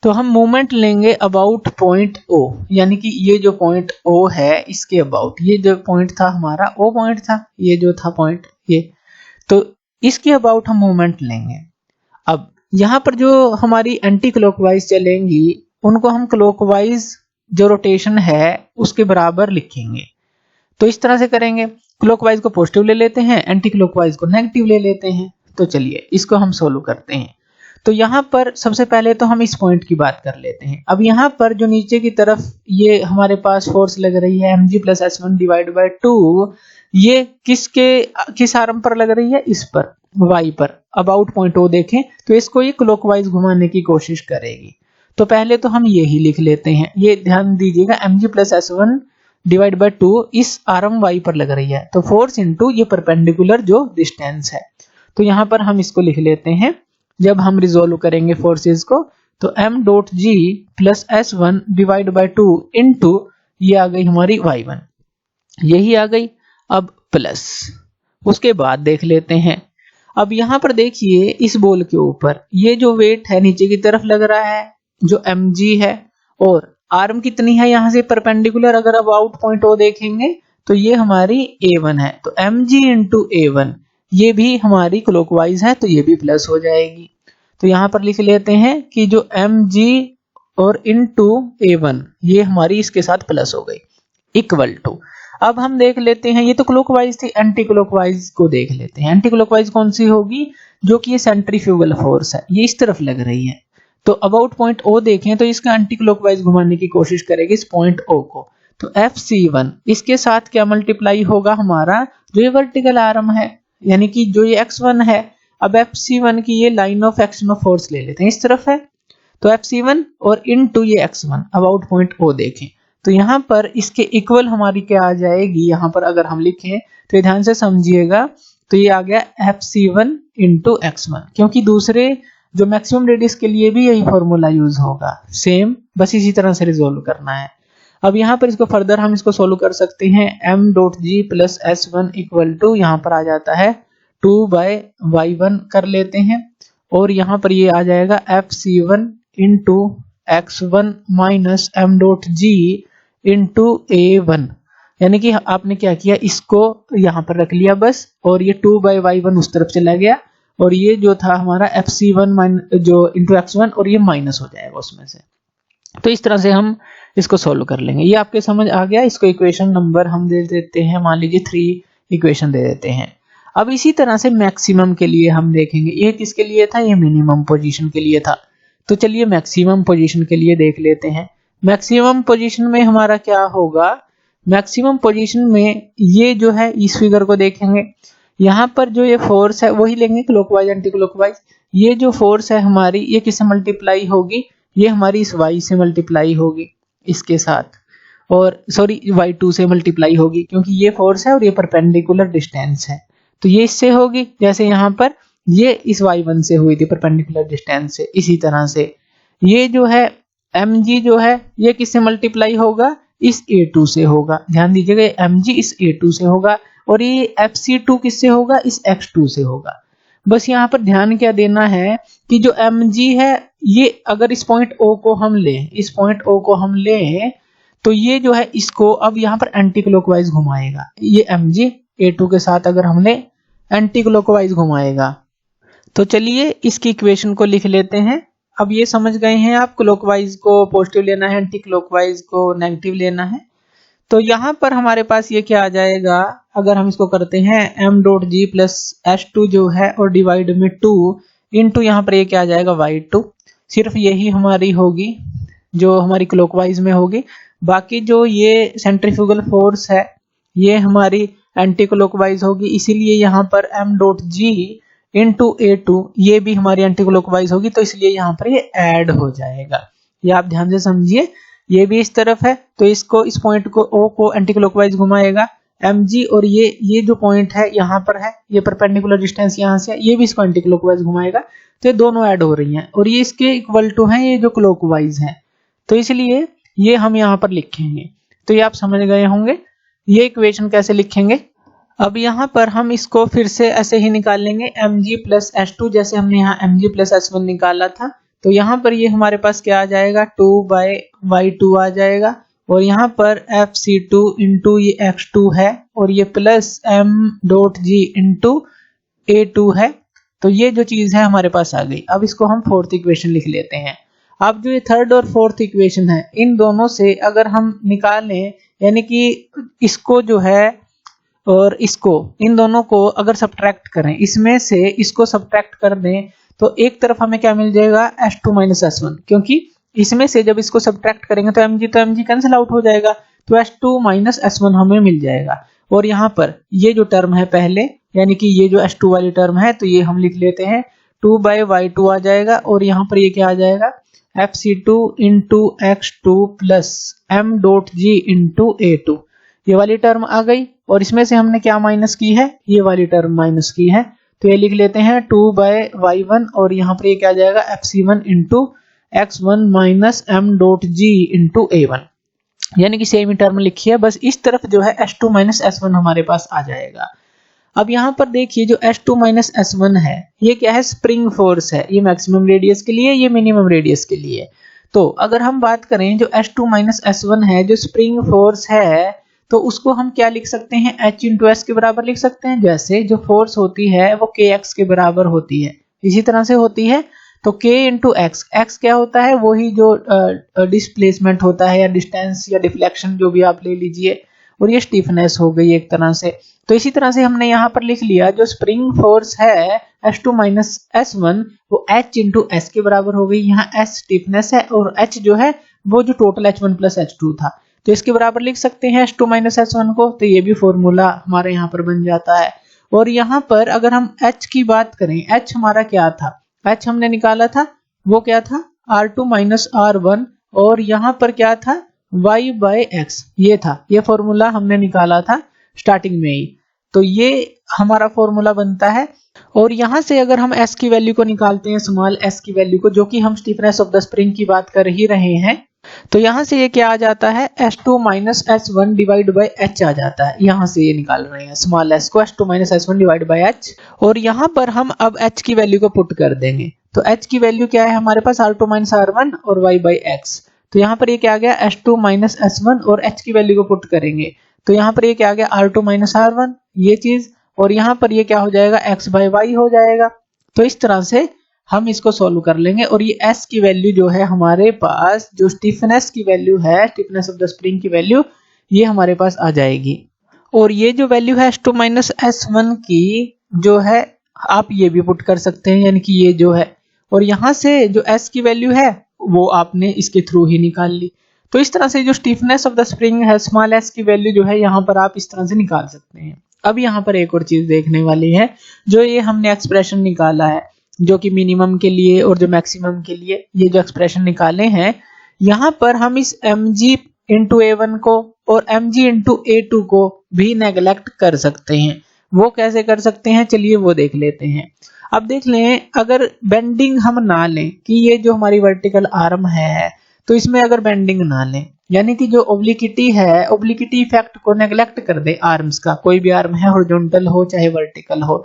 तो हम मोमेंट लेंगे अबाउट पॉइंट O, यानी कि ये जो पॉइंट O है इसके अबाउट, ये जो पॉइंट था हमारा O पॉइंट था, ये जो था पॉइंट ये, तो इसके अबाउट हम मोमेंट लेंगे। अब यहाँ पर जो हमारी एंटी क्लॉकवाइज चलेंगी उनको हम क्लॉकवाइज जो रोटेशन है उसके बराबर लिखेंगे। तो इस तरह से करेंगे, क्लॉकवाइज को पॉजिटिव ले लेते हैं, एंटी क्लॉकवाइज को नेगेटिव ले लेते हैं। तो चलिए इसको हम सोल्व करते हैं। तो यहाँ पर सबसे पहले तो हम इस पॉइंट की बात कर लेते हैं। अब यहाँ पर जो नीचे की तरफ ये हमारे पास फोर्स लग रही है mg plus s1 divide by 2, ये किस आर्म पर लग रही है, इस पर, y पर। अबाउट पॉइंट O देखें तो इसको ये क्लॉकवाइज घुमाने की कोशिश करेगी। तो पहले तो हम ये ही लिख लेते हैं, ये ध्यान दीजिएगा mg plus s1 divide by 2 इस आर्म y पर लग रही है, तो फोर्स इनटू ये परपेंडिकुलर जो डिस्टेंस है। तो यहाँ पर हम इसको लिख लेते हैं, जब हम रिजोल्व करेंगे फोर्सेस को, तो m dot g plus s1 divide by 2 into ये आ गई हमारी y1, यही आ गई। अब प्लस उसके बाद देख लेते हैं, अब यहाँ पर देखिए इस बॉल के ऊपर ये जो वेट है नीचे की तरफ लग रहा है जो mg है, और आर्म कितनी है यहाँ से परपेंडिकुलर, अगर अब आउट पॉइंट ओ देखेंगे तो ये हमारी a1 है, तो mg इंटू a1 ये भी हमारी क्लॉकवाइज है, तो ये भी प्लस हो जाएगी। तो यहाँ पर लिख लेते हैं कि जो mg और इंटू a1 ये हमारी इसके साथ प्लस हो गई, इक्वल टू। अब हम देख लेते हैं, ये तो क्लॉकवाइज थी, एंटी क्लॉकवाइज को देख लेते हैं। एंटी क्लॉकवाइज कौन सी होगी, जो कि ये सेंट्रीफ्यूगल फोर्स है, ये इस तरफ लग रही है। तो अबाउट पॉइंट ओ देखें तो इसका एंटी क्लॉकवाइज घुमाने की कोशिश करेगी इस पॉइंट ओ को, तो FC1 इसके साथ क्या मल्टीप्लाई होगा हमारा, जो ये वर्टिकल आर्म है यानी कि जो ये x1 है। अब FC1 की ये line of action of force ले लेते हैं, इस तरफ है, तो FC1 और इनटू ये x1 अबाउट पॉइंट ओ देखें तो यहाँ पर इसके इक्वल हमारी क्या आ जाएगी, यहाँ पर अगर हम लिखें तो ये ध्यान से समझिएगा, तो ये आ गया FC1 इंटू x1, क्योंकि दूसरे जो मैक्सिमम रेडियस के लिए भी यही फॉर्मूला यूज होगा, सेम, बस इसी तरह से रिजोल्व करना है। अब यहाँ पर इसको फर्दर हम इसको सोल्व कर सकते हैं, m dot G plus s1 equal to यहाँ पर आ जाता है 2 बाय y1 कर लेते हैं, और यहाँ पर ये आ जाएगा FC1 into x1 minus m dot जी इंटू a1, यानी कि आपने क्या किया, इसको यहाँ पर रख लिया बस, और ये 2 बाय y1 उस तरफ चला गया, और ये जो था हमारा FC1 जो इंटू x1 और ये माइनस हो जाएगा उसमें से। तो इस तरह से हम इसको सोल्व कर लेंगे। ये आपके समझ आ गया। इसको इक्वेशन नंबर हम दे देते हैं, मान लीजिए 3 इक्वेशन दे देते हैं। अब इसी तरह से मैक्सिमम के लिए हम देखेंगे, ये किसके लिए था, ये मिनिमम पोजीशन के लिए था। तो चलिए मैक्सिमम पोजीशन के लिए देख लेते हैं। मैक्सिमम पोजीशन में हमारा क्या होगा, मैक्सिमम पोजीशन में ये जो है इस फिगर को देखेंगे, यहाँ पर जो ये फोर्स है वही लेंगे क्लॉकवाइज एंटी क्लॉकवाइज। ये जो फोर्स है हमारी ये किससे मल्टीप्लाई होगी, ये हमारी इस y से मल्टीप्लाई होगी इसके साथ, और सॉरी y2 से मल्टीप्लाई होगी, क्योंकि ये फोर्स है और ये परपेंडिकुलर डिस्टेंस है, तो ये इससे होगी, जैसे यहाँ पर ये इस y1 से हुई थी परपेंडिकुलर डिस्टेंस से। इसी तरह से ये जो है mg जो है ये किससे मल्टीप्लाई होगा, इस a2 से होगा। ध्यान दीजिएगा mg इस a2 से होगा, और ये FC2 किससे होगा, इस x2 से होगा। बस यहाँ पर ध्यान क्या देना है कि जो mg है ये अगर इस पॉइंट O को हम लें, इस पॉइंट O को हम लें, तो ये जो है इसको अब यहाँ पर एंटी क्लॉकवाइज घुमाएगा। ये mg a2 के साथ अगर हमने एंटी क्लॉकवाइज घुमाएगा, तो चलिए इसकी इक्वेशन को लिख लेते हैं। अब ये समझ गए हैं आप, क्लॉकवाइज को पॉजिटिव लेना है, एंटी क्लॉकवाइज को नेगेटिव लेना है। तो यहाँ पर हमारे पास ये क्या आ जाएगा, अगर हम इसको करते हैं m dot G plus s2 जो है और डिवाइड में 2 इंटू यहाँ पर ये क्या आ जाएगा y2, सिर्फ यही हमारी होगी जो हमारी क्लॉकवाइज में होगी। बाकी जो ये सेंट्रीफ्यूगल फोर्स है ये हमारी एंटी क्लॉकवाइज होगी, इसीलिए यहाँ पर m डॉट जी इंटू a2 ये भी हमारी एंटी क्लॉकवाइज होगी, तो इसलिए यहाँ पर ये ऐड हो जाएगा। ये आप ध्यान से समझिए, ये भी इस तरफ है तो इसको इस पॉइंट को O को एंटी क्लॉकवाइज घुमाएगा mg, और ये जो पॉइंट है यहाँ पर है, ये परपेंडिकुलर डिस्टेंस यहाँ से है, ये भी इसको एंटी क्लॉकवाइज घुमाएगा, तो ये दोनों ऐड हो रही हैं और ये इसके इक्वल टू हैं, ये जो क्लॉकवाइज है, तो इसलिए ये हम यहाँ पर लिखेंगे। तो ये आप समझ गए होंगे ये इक्वेशन कैसे लिखेंगे। अब यहाँ पर हम इसको फिर से ऐसे ही निकाल लेंगे, mg प्लस s2 जैसे हमने यहाँ mg प्लस s1 निकाला था, तो यहाँ पर ये हमारे पास क्या आ जाएगा, 2 बाय y2 आ जाएगा, और यहाँ पर FC2 इंटू ये x2 है, और ये प्लस m डॉट जी इंटू a2 है। तो ये जो चीज है हमारे पास आ गई। अब इसको हम फोर्थ इक्वेशन लिख लेते हैं। अब जो ये थर्ड और फोर्थ इक्वेशन है इन दोनों से अगर हम निकालें, यानी कि इसको जो है और इसको, इन दोनों को अगर सब्ट्रैक्ट करें, इसमें से इसको सब्ट्रैक्ट कर दें, तो एक तरफ हमें क्या मिल जाएगा, s2 माइनस s1, क्योंकि इसमें से जब इसको सब्ट्रैक्ट करेंगे तो mg कैंसिल आउट हो जाएगा, तो s2 माइनस s1 हमें मिल जाएगा। और यहाँ पर ये जो टर्म है पहले, यानी कि ये जो s2 वाली टर्म है, तो ये हम लिख लेते हैं 2 बाय y2 आ जाएगा, और यहाँ पर ये क्या आ जाएगा FC2 into X2 plus M dot G into A2, ये वाली टर्म आ गई। और इसमें से हमने क्या माइनस की है, ये वाली टर्म माइनस की है। तो ये लिख लेते हैं 2/y1 और यहाँ पर ये क्या आ जाएगा FC1 into X1 minus M dot G into A1, यानी कि सेम ही टर्म लिखी है, बस इस तरफ जो है S2 माइनस S1 हमारे पास आ जाएगा। अब यहाँ पर देखिए जो S2 माइनस S1 है ये क्या है, स्प्रिंग फोर्स है, ये मैक्सिमम रेडियस के लिए, ये मिनिमम रेडियस के लिए। तो अगर हम बात करें जो S2 माइनस S1 है जो स्प्रिंग फोर्स है, तो उसको हम क्या लिख सकते हैं, H इंटू S के बराबर लिख सकते हैं। जैसे जो फोर्स होती है वो KX के बराबर होती है, इसी तरह से होती है। तो K इंटू X, X क्या होता है, वही जो डिस्प्लेसमेंट होता है या डिस्टेंस या डिफ्लेक्शन जो भी आप ले लीजिए, और ये स्टिफनेस हो गई एक तरह से। तो इसी तरह से हमने यहाँ पर लिख लिया जो स्प्रिंग फोर्स है S2 माइनस S1 वो H इंटू S के बराबर हो गई। यहाँ S स्टिफनेस है और H जो है वो जो टोटल H1 प्लस H2 था, तो इसके बराबर लिख सकते हैं S2 माइनस S1 को। तो ये भी फॉर्मूला हमारे यहाँ पर बन जाता है। और यहाँ पर अगर हम H की बात करें, H हमारा क्या था, H हमने निकाला था वो क्या था R2 माइनस R1, और यहाँ पर क्या था y बाय x, ये था, ये फॉर्मूला हमने निकाला था स्टार्टिंग में ही। तो ये हमारा फॉर्मूला बनता है। और यहाँ से अगर हम s की वैल्यू को निकालते हैं, स्मॉल s की वैल्यू को, जो कि हम स्टिफनेस ऑफ द स्प्रिंग की बात कर ही रहे हैं, तो यहाँ से ये क्या आ जाता है S2 minus S1 divide by H आ जाता है। यहाँ से ये निकाल रहे हैं स्मॉल s को, S2 minus S1 divide by H। और यहाँ पर हम अब H की वैल्यू को पुट कर देंगे। तो H की वैल्यू क्या है हमारे पास, R2 माइनस R1 और y बाई x। तो यहाँ पर ये क्या आ गया S2 माइनस S1, और H की वैल्यू को पुट करेंगे तो यहाँ पर ये क्या आ गया R2 माइनस R1, ये चीज, और यहाँ पर ये क्या हो जाएगा x बाई y हो जाएगा। तो इस तरह से हम इसको सॉल्व कर लेंगे। और ये s की वैल्यू जो है हमारे पास, जो स्टिफनेस की वैल्यू है, स्टिफनेस ऑफ द स्प्रिंग की वैल्यू, ये हमारे पास आ जाएगी। और ये जो वैल्यू है S2 माइनस S1 की जो है आप ये भी पुट कर सकते हैं, यानी कि ये जो है, और यहाँ से जो s की वैल्यू है वो आपने इसके थ्रू ही निकाल ली। तो इस तरह से जो स्टिफनेस ऑफ द स्प्रिंग है, स्मॉल s की वैल्यू जो है यहाँ पर आप इस तरह से निकाल सकते हैं। अब यहाँ पर एक और चीज देखने वाली है, जो ये हमने एक्सप्रेशन निकाला है, जो कि मिनिमम के लिए और जो मैक्सिमम के लिए ये जो एक्सप्रेशन निकाले हैं, यहाँ पर हम इस mg इंटू A1 को और mg इंटू A2 को भी नेगलेक्ट कर सकते हैं। वो कैसे कर सकते हैं, चलिए वो देख लेते हैं। अब देख लें, अगर बेंडिंग हम ना लें, कि ये जो हमारी वर्टिकल आर्म है तो इसमें अगर बेंडिंग ना लें, यानी कि जो ओब्लिक्विटी है, ओब्लिक्विटी इफेक्ट को नेगलेक्ट कर दे आर्म्स का, कोई भी आर्म है, हॉरिजॉन्टल हो चाहे वर्टिकल हो,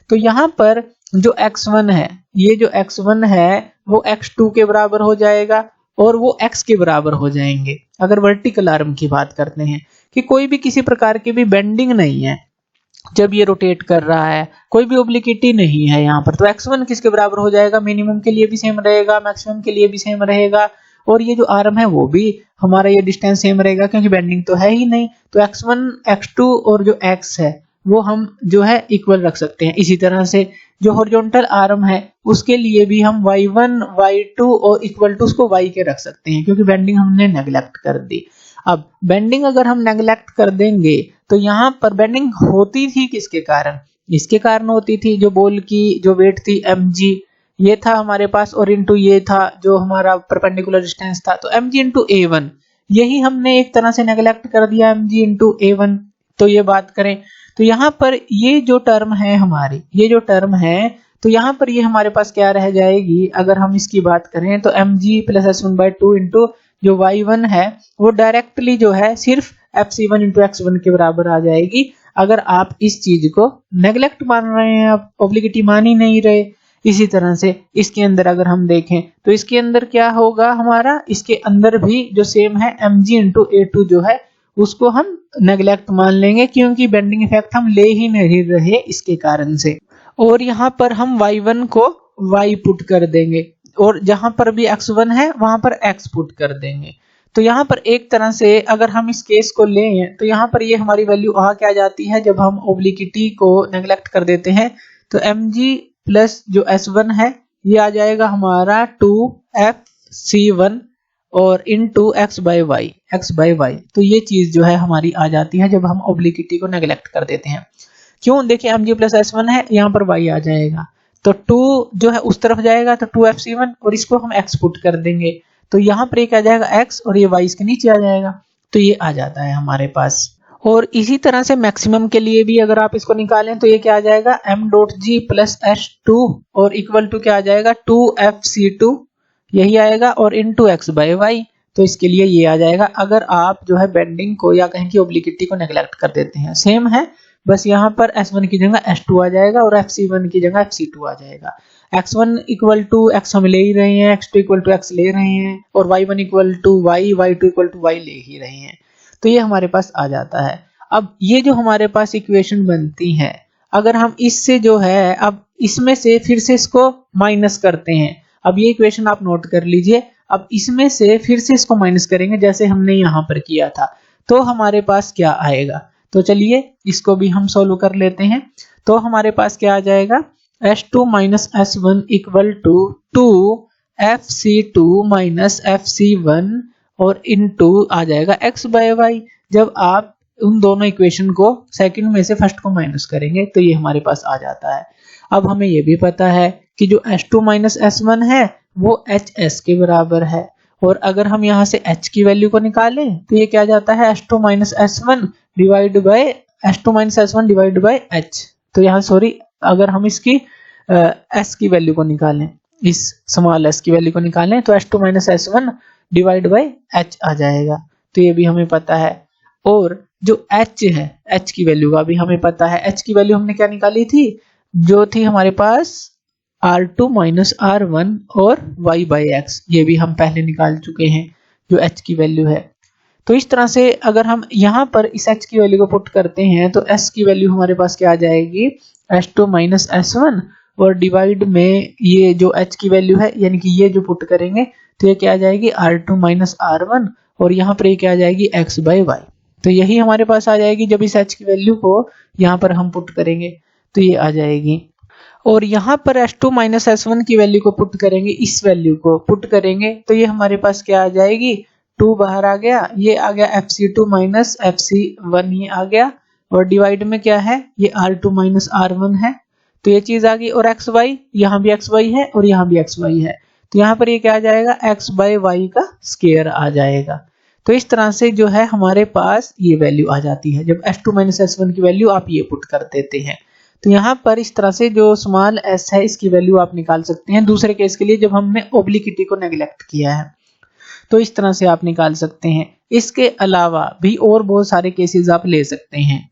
तो यहाँ पर जो x1 है, ये जो x1 है वो x2 के बराबर हो जाएगा और वो x के बराबर हो जाएंगे। अगर वर्टिकल आर्म की बात करते हैं कि कोई भी किसी प्रकार की भी बेंडिंग नहीं है, जब ये रोटेट कर रहा है, कोई भी ओब्लिक्विटी नहीं है यहाँ पर, तो x1 किसके बराबर हो जाएगा, मिनिमम के लिए भी सेम रहेगा, मैक्सिमम के लिए भी सेम रहेगा, और ये जो आर्म है वो भी हमारा ये डिस्टेंस सेम रहेगा, क्योंकि बेंडिंग तो है ही नहीं। तो x1 x2 और जो x है वो हम जो है इक्वल रख सकते हैं। इसी तरह से जो हॉरिजॉन्टल आर्म है उसके लिए भी हम y1 y2 और इक्वल टू उसको y के रख सकते हैं, क्योंकि बेंडिंग हमने नेगलेक्ट कर दी। अब बेंडिंग अगर हम नेगलेक्ट कर देंगे तो यहाँ पर बेंडिंग होती थी किसके कारण, इसके कारण होती थी जो बॉल की जो वेट थी mg, ये था हमारे पास, और इंटू ये था जो हमारा परपेंडिकुलर डिस्टेंस था, तो mg इंटू A1, यही हमने एक तरह से नेगलेक्ट कर दिया mg इंटू A1। तो ये बात करें तो यहाँ पर ये जो टर्म है हमारी, ये जो टर्म है, तो यहाँ पर ये हमारे पास क्या रह जाएगी, अगर हम इसकी बात करें तो mg प्लस S1/2 इंटू जो y1 है वो डायरेक्टली जो है सिर्फ fc1 इंटू x1 के बराबर आ जाएगी। अगर आप इस चीज को नेगलेक्ट मान रहे हैं, आप ओब्लिक्विटी मान ही नहीं रहे। इसी तरह से इसके अंदर अगर हम देखें तो इसके अंदर क्या होगा हमारा, इसके अंदर भी जो सेम है mg इंटू A2 जो है उसको हम नेगलेक्ट मान लेंगे, क्योंकि बेंडिंग इफेक्ट हम ले ही नहीं रहे इसके कारण से। और यहाँ पर हम y1 को y पुट कर देंगे, और जहां पर भी x1 है वहां पर x पुट कर देंगे। तो यहाँ पर एक तरह से अगर हम इस केस को लें तो यहाँ पर ये हमारी वैल्यू आ क्या जाती है, जब हम ओब्लिक्विटी को नेगलेक्ट कर देते हैं तो mg प्लस जो s1 है ये आ जाएगा हमारा 2fc1 और इनटू x बाई वाई। तो ये चीज जो है हमारी आ जाती है जब हम ओब्लिक्विटी को नेगलेक्ट कर देते हैं। क्यों, देखिए mg प्लस s1 है, यहाँ पर y आ जाएगा, तो 2 जो है उस तरफ जाएगा तो 2fc1 और इसको हम x पुट कर देंगे तो यहाँ पर एक आ जाएगा x और ये y इसके नीचे आ जाएगा, तो ये आ जाता है हमारे पास। और इसी तरह से मैक्सिमम के लिए भी अगर आप इसको निकालें तो ये क्या आ जाएगा m.g प्लस h2 और इक्वल टू क्या आ जाएगा 2fc2 यही आएगा और इनटू x बाय y, तो इसके लिए ये आ जाएगा अगर आप जो है बेंडिंग को या कहें कि ओब्लिक्विटी को नेग्लेक्ट कर देते हैं। सेम है, बस यहाँ पर s1 की जगह s2 आ जाएगा और fc1 की जगह fc2 आ जाएगा। x1 इक्वल टू x हम ले ही रहे हैं, x2 इक्वल टू x ले रहे हैं और y1 equal to y, y2 equal to y ले ही रहे हैं, तो ये हमारे पास आ जाता है। अब ये जो हमारे पास इक्वेशन बनती है, अगर हम इससे जो है अब इसमें से फिर से इसको माइनस करते हैं, अब ये इक्वेशन आप नोट कर लीजिए, अब इसमें से फिर से इसको माइनस करेंगे जैसे हमने यहाँ पर किया था, तो हमारे पास क्या आएगा, तो चलिए इसको भी हम सोल्व कर लेते हैं। तो हमारे पास क्या आ जाएगा s2 minus s1 equal to 2fc2 minus fc1 और इनटू आ जाएगा x बाय y। जब आप उन दोनों इक्वेशन को सेकंड में से फर्स्ट को माइनस करेंगे तो ये हमारे पास आ जाता है। अब हमें ये भी पता है कि जो s2 माइनस s1 है वो hs के बराबर है, और अगर हम यहाँ से h की वैल्यू को निकालें तो ये क्या जाता है s2 minus s1 divide by s2 minus s1 divide by h। तो यहाँ सॉरी, अगर हम इसकी s की वैल्यू को निकालें, इस स्मॉल s की वैल्यू को निकालें तो s2 minus s1 divide by h आ जाएगा, तो ये भी हमें पता है। और जो h है, h की वैल्यू का भी हमें पता है, h की वैल्यू हमने क्या निकाली थी, जो थी हमारे पास r2 माइनस r1 और y बाई x, ये भी हम पहले निकाल चुके हैं जो h की वैल्यू है। तो इस तरह से अगर हम यहाँ पर इस h की वैल्यू को पुट करते हैं तो s की वैल्यू हमारे पास क्या आ जाएगी s2 माइनस s1 और डिवाइड में ये जो h की वैल्यू है यानी कि ये जो पुट करेंगे तो ये क्या आ जाएगी r2 माइनस r1 और यहाँ पर ये क्या आ जाएगी x बाई y। तो यही हमारे पास आ जाएगी जब इस h की वैल्यू को यहाँ पर हम पुट करेंगे तो ये आ जाएगी। और यहाँ पर s2 माइनस s1 की वैल्यू को पुट करेंगे, इस वैल्यू को पुट करेंगे तो ये हमारे पास क्या आ जाएगी 2 बाहर आ गया, ये आ गया fc2 माइनस fc1 ये आ गया और डिवाइड में क्या है ये r2 माइनस r1 है, तो ये चीज आ गई और xy यहाँ भी xy है और यहाँ भी xy है, तो यहाँ पर ये क्या आ जाएगा x बाय y का स्क्वायर आ जाएगा। तो इस तरह से जो है हमारे पास ये वैल्यू आ जाती है जब s2 माइनस s1 की वैल्यू आप ये पुट कर देते हैं। तो यहाँ पर इस तरह से जो स्मॉल s है इसकी वैल्यू आप निकाल सकते हैं दूसरे केस के लिए जब हमने ओब्लिक्विटी को नेग्लेक्ट किया है, तो इस तरह से आप निकाल सकते हैं। इसके अलावा भी और बहुत सारे केसेस आप ले सकते हैं,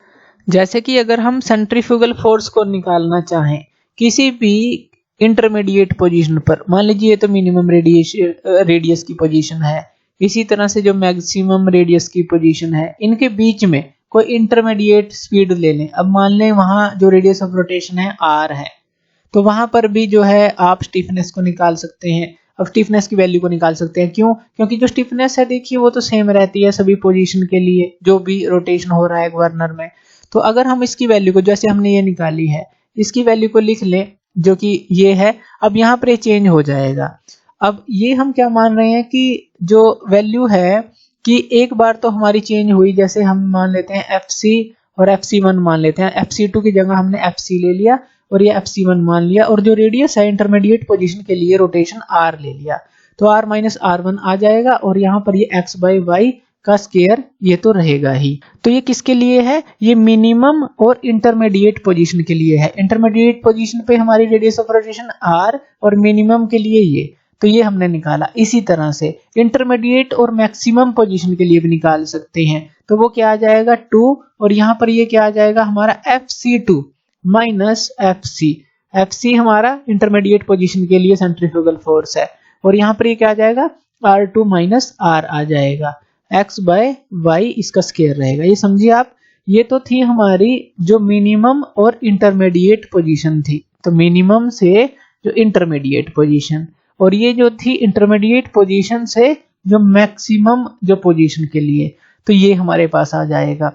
जैसे कि अगर हम सेंट्रीफ्यूगल फोर्स को निकालना चाहें किसी भी इंटरमीडिएट पोजीशन पर, मान लीजिए ये तो मिनिमम रेडियस की पोजीशन है, इसी तरह से जो मैक्सिमम रेडियस की पोजीशन है, इनके बीच में कोई इंटरमीडिएट स्पीड ले लें। अब मान लें वहां जो रेडियस ऑफ रोटेशन है r है, तो वहां पर भी जो है आप स्टिफनेस को निकाल सकते हैं। अब स्टिफनेस की वैल्यू को निकाल सकते हैं, क्यों, क्योंकि जो स्टिफनेस है देखिए वो तो सेम रहती है सभी पोजीशन के लिए जो भी रोटेशन हो रहा है गवर्नर में। तो अगर हम इसकी वैल्यू को, जैसे हमने ये निकाली है, इसकी वैल्यू को लिख लें जो कि ये है, अब यहाँ पर ये चेंज हो जाएगा। अब ये हम क्या मान रहे हैं कि जो वैल्यू है कि एक बार तो हमारी चेंज हुई, जैसे हम मान लेते हैं fc और fc1 मान लेते हैं, fc2 की जगह हमने fc ले लिया और ये fc1 मान लिया, और जो रेडियस है इंटरमीडिएट पोजीशन के लिए रोटेशन r ले लिया, तो r माइनस r1 आ जाएगा और यहाँ पर ये x बाई y का स्क्वायर ये तो रहेगा ही। तो ये किसके लिए है, ये मिनिमम और इंटरमीडिएट पोजीशन के लिए है। इंटरमीडिएट पोजीशन पे हमारी रेडियस ऑफ रोटेशन r और मिनिमम के लिए ये, तो ये हमने निकाला। इसी तरह से इंटरमीडिएट और मैक्सिमम पोजीशन के लिए भी निकाल सकते हैं, तो वो क्या आ जाएगा 2 और यहाँ पर ये क्या आ जाएगा हमारा fc2 माइनस fc हमारा इंटरमीडिएट पोजीशन के लिए सेंट्रीफ्यूगल फोर्स है, और यहाँ पर ये क्या आ जाएगा r2 माइनस r आ जाएगा, x बाय y इसका स्क्वायर रहेगा। ये समझिए आप, ये तो थी हमारी जो मिनिमम और इंटरमीडिएट पोजीशन थी, तो मिनिमम से जो इंटरमीडिएट पोजीशन, और ये जो थी इंटरमीडिएट पोजीशन से जो मैक्सिमम जो पोजीशन के लिए, तो ये हमारे पास आ जाएगा।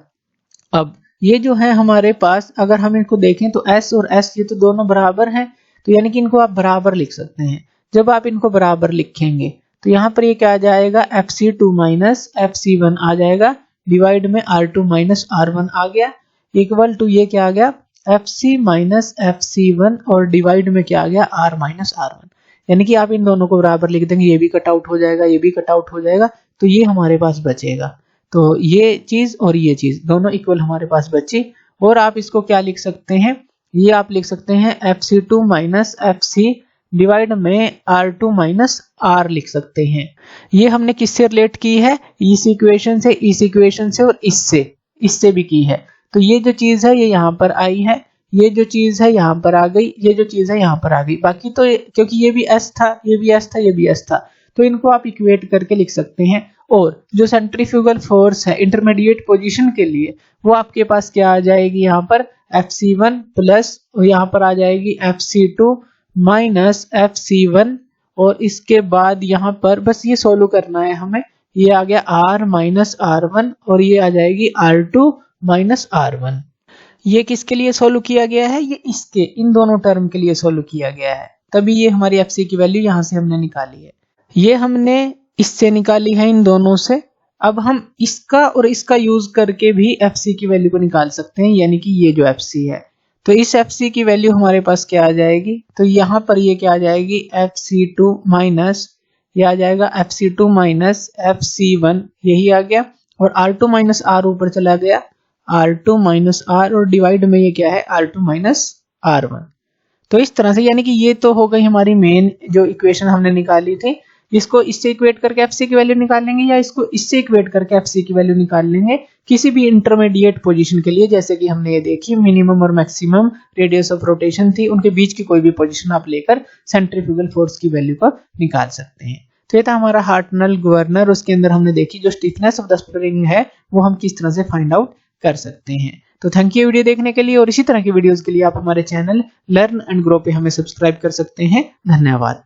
अब ये जो है हमारे पास, अगर हम इनको देखें तो s और s ये तो दोनों बराबर हैं, तो यानी कि इनको आप बराबर लिख सकते हैं। जब आप इनको बराबर लिखेंगे तो यहाँ पर ये क्या आ जाएगा fc2 माइनस fc1 आ जाएगा, डिवाइड में r2 माइनस r1 आ गया, इक्वल टू ये क्या आ गया FC माइनस FC1 और डिवाइड में क्या आ गया R माइनस R1। यानी कि आप इन दोनों को बराबर लिख देंगे, ये भी कट आउट हो जाएगा, ये भी कट आउट हो जाएगा, तो ये हमारे पास बचेगा। तो ये चीज और ये चीज दोनों इक्वल हमारे पास बची। और आप इसको क्या लिख सकते हैं, ये आप लिख सकते हैं FC2 माइनस FC डिवाइड में R2 माइनस R लिख सकते हैं। ये हमने किससे रिलेट की है, इस इक्वेशन से, इस इक्वेशन से और इससे भी की है। तो ये जो चीज है ये यहाँ पर आई है, ये जो चीज है यहाँ पर आ गई, ये जो चीज है यहाँ पर आ गई। बाकी तो क्योंकि ये भी S था, ये भी S था, ये भी S था, तो इनको आप इक्वेट करके लिख सकते हैं। और जो सेंट्रीफ्यूगल फोर्स है इंटरमीडिएट पोजीशन के लिए, वो आपके पास क्या आ जाएगी, यहाँ पर FC1 प्लस यहाँ पर आ जाएगी FC2 माइनस FC1। और इसके बाद यहाँ पर बस ये सोल्व करना है हमें, ये आ गया R माइनस R1 और ये आ जाएगी R2 माइनस R1। ये किसके लिए सोल्व किया गया है, ये इसके इन दोनों टर्म के लिए सोल्व किया गया है, तभी ये हमारी FC की वैल्यू यहाँ से हमने निकाली है। ये हमने इससे निकाली है इन दोनों से। अब हम इसका और इसका यूज करके भी FC की वैल्यू को निकाल सकते हैं, यानी कि ये जो FC है, तो इस FC की वैल्यू हमारे पास क्या आ जाएगी, तो यहाँ पर ये क्या आ जाएगी FC2 माइनस, ये आ जाएगा FC2 माइनस FC1, यही आ गया। और R2 माइनस R ऊपर चला गया, R2 माइनस R और डिवाइड में ये क्या है R2 माइनस R1। तो इस तरह से, यानी कि ये तो हो गई हमारी मेन जो इक्वेशन हमने निकाली थी। इसको इससे इक्वेट करके FC की वैल्यू निकाल लेंगे या इसको इससे इक्वेट करके FC की वैल्यू निकाल लेंगे किसी भी इंटरमीडिएट पोजीशन के लिए। जैसे कि हमने ये देखी मिनिमम और मैक्सिमम रेडियस ऑफ रोटेशन थी, उनके बीच की कोई भी पोजीशन आप लेकर सेंट्रीफ्यूगल फोर्स की वैल्यू को निकाल सकते हैं। तो ये था हमारा हार्टनल गवर्नर। उसके अंदर हमने देखी जो स्टिफनेस ऑफ द स्प्रिंग है वो हम किस तरह से फाइंड आउट कर सकते हैं। तो थैंक यू वीडियो देखने के लिए, और इसी तरह की वीडियोस के लिए आप हमारे चैनल लर्न एंड ग्रो पे हमें सब्सक्राइब कर सकते हैं। धन्यवाद।